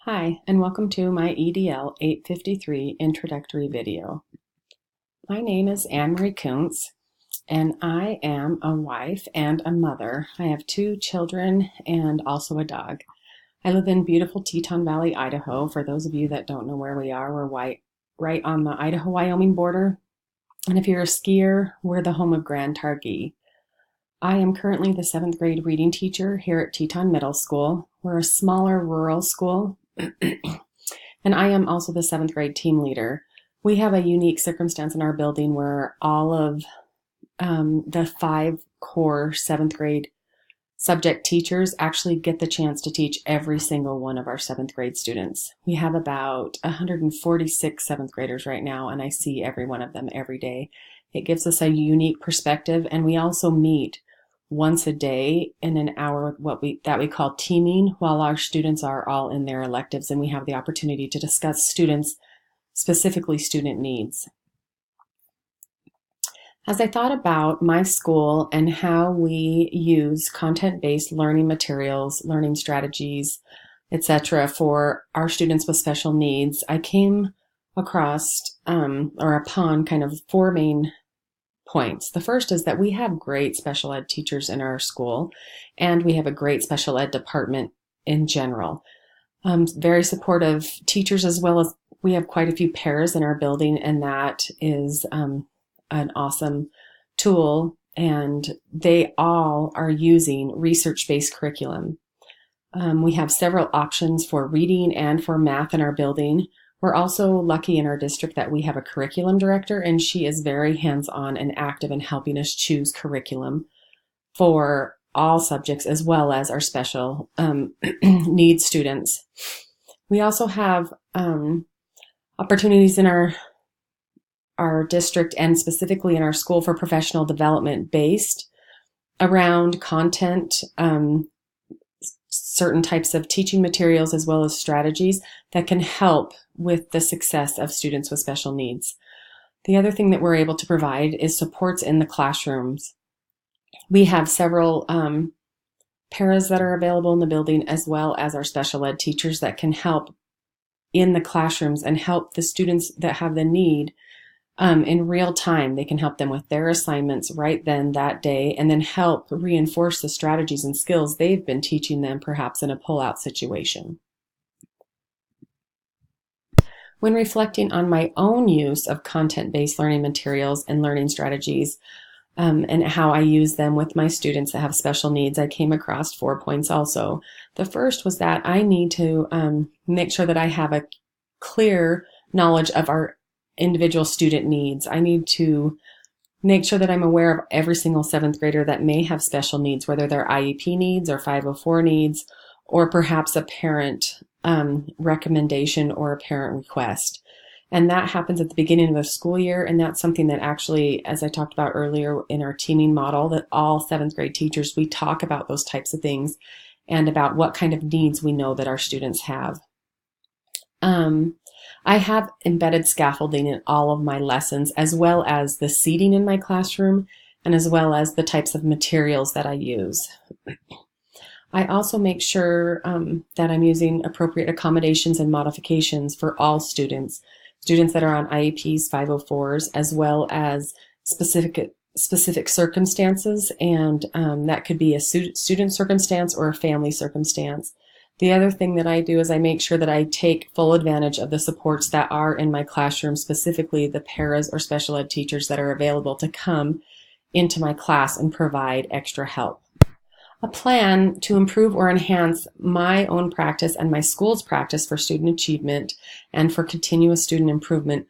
Hi, and welcome to my EDL 853 introductory video. My name is Anne-Marie Kunz, and I am a wife and a mother. I have 2 children and also a dog. I live in beautiful Teton Valley, Idaho. For those of you that don't know where we are, we're right on the Idaho-Wyoming border. And if you're a skier, we're the home of Grand Targhee. I am currently the 7th grade reading teacher here at Teton Middle School. We're a smaller rural school. And I am also the 7th grade team leader. We have a unique circumstance in our building where all of the 5 core 7th grade subject teachers actually get the chance to teach every single one of our 7th grade students. We have about 146 7th graders right now, and I see every one of them every day. It gives us a unique perspective, and we also meet once a day in an hour that we call teaming, while our students are all in their electives, and we have the opportunity to discuss specifically student needs. As I thought about my school and how we use content-based learning materials, learning strategies, etc. for our students with special needs, I came across upon kind of 4 main points. The first is that we have great special ed teachers in our school, and we have a great special ed department in general. Very supportive teachers, as well as we have quite a few paras in our building, and that is an awesome tool, and they all are using research-based curriculum. We have several options for reading and for math in our building. We're also lucky in our district that we have a curriculum director, and she is very hands-on and active in helping us choose curriculum for all subjects, as well as our special needs students. We also have opportunities in our district and specifically in our school for professional development based around content, certain types of teaching materials, as well as strategies that can help with the success of students with special needs. The other thing that we're able to provide is supports in the classrooms. We have several paras that are available in the building, as well as our special ed teachers that can help in the classrooms and help the students that have the need in real time. They can help them with their assignments right then that day, and then help reinforce the strategies and skills they've been teaching them, perhaps in a pull-out situation. When reflecting on my own use of content-based learning materials and learning strategies, and how I use them with my students that have special needs, I came across 4 points also. The first was that I need to make sure that I have a clear knowledge of our individual student needs. I need to make sure that I'm aware of every single 7th grader that may have special needs, whether they're IEP needs or 504 needs, or perhaps a parent recommendation or a parent request. And that happens at the beginning of the school year, and that's something that actually, as I talked about earlier in our teaming model, that all 7th grade teachers, we talk about those types of things and about what kind of needs we know that our students have. I have embedded scaffolding in all of my lessons, as well as the seating in my classroom, and as well as the types of materials that I use. I also make sure that I'm using appropriate accommodations and modifications for all students that are on IEPs, 504s, as well as specific circumstances, and that could be a student circumstance or a family circumstance. The other thing that I do is I make sure that I take full advantage of the supports that are in my classroom, specifically the paras or special ed teachers that are available to come into my class and provide extra help. A plan to improve or enhance my own practice and my school's practice for student achievement and for continuous student improvement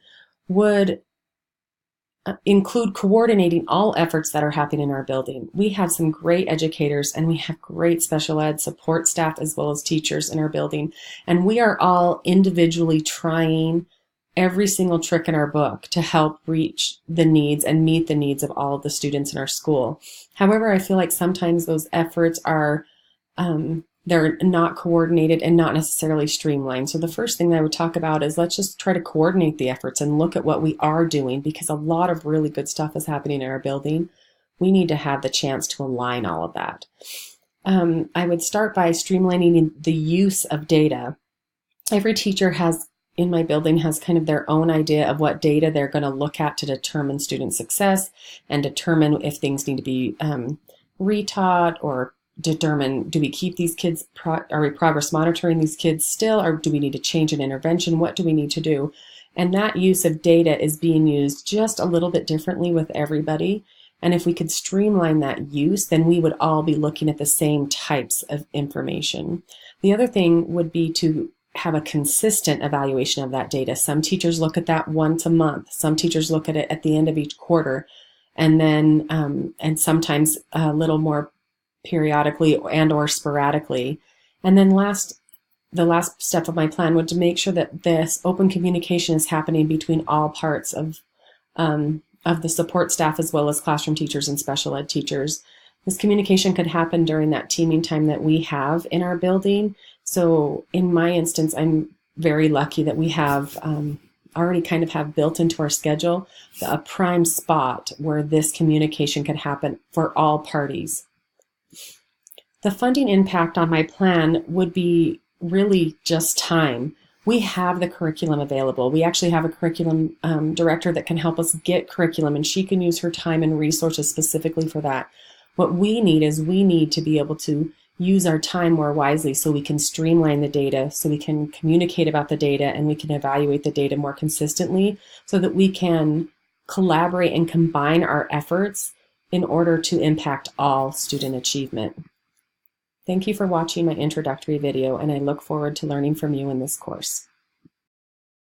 would include coordinating all efforts that are happening in our building. We have some great educators, and we have great special ed support staff as well as teachers in our building, and we are all individually trying every single trick in our book to help reach the needs and meet the needs of all of the students in our school. However, I feel like sometimes those efforts are they're not coordinated and not necessarily streamlined. So the first thing that I would talk about is let's just try to coordinate the efforts and look at what we are doing, because a lot of really good stuff is happening in our building. We need to have the chance to align all of that. I would start by streamlining the use of data Every teacher in my building has kind of their own idea of what data they're going to look at to determine student success and determine if things need to be retaught, or determine, do we keep these kids, are we progress monitoring these kids still, or do we need to change an intervention? What do we need to do? And that use of data is being used just a little bit differently with everybody. And if we could streamline that use, then we would all be looking at the same types of information. The other thing would be to have a consistent evaluation of that data. Some teachers look at that once a month. Some teachers look at it at the end of each quarter, and then and sometimes a little more periodically and or sporadically. And then the last step of my plan would to make sure that this open communication is happening between all parts of the support staff, as well as classroom teachers and special ed teachers. This communication could happen during that teaming time that we have in our building. So in my instance, I'm very lucky that we have already kind of have built into our schedule a prime spot where this communication could happen for all parties. The funding impact on my plan would be really just time. We have the curriculum available. We actually have a curriculum director that can help us get curriculum, and she can use her time and resources specifically for that. What we need to be able to use our time more wisely so we can streamline the data, so we can communicate about the data, and we can evaluate the data more consistently so that we can collaborate and combine our efforts in order to impact all student achievement. Thank you for watching my introductory video, and I look forward to learning from you in this course.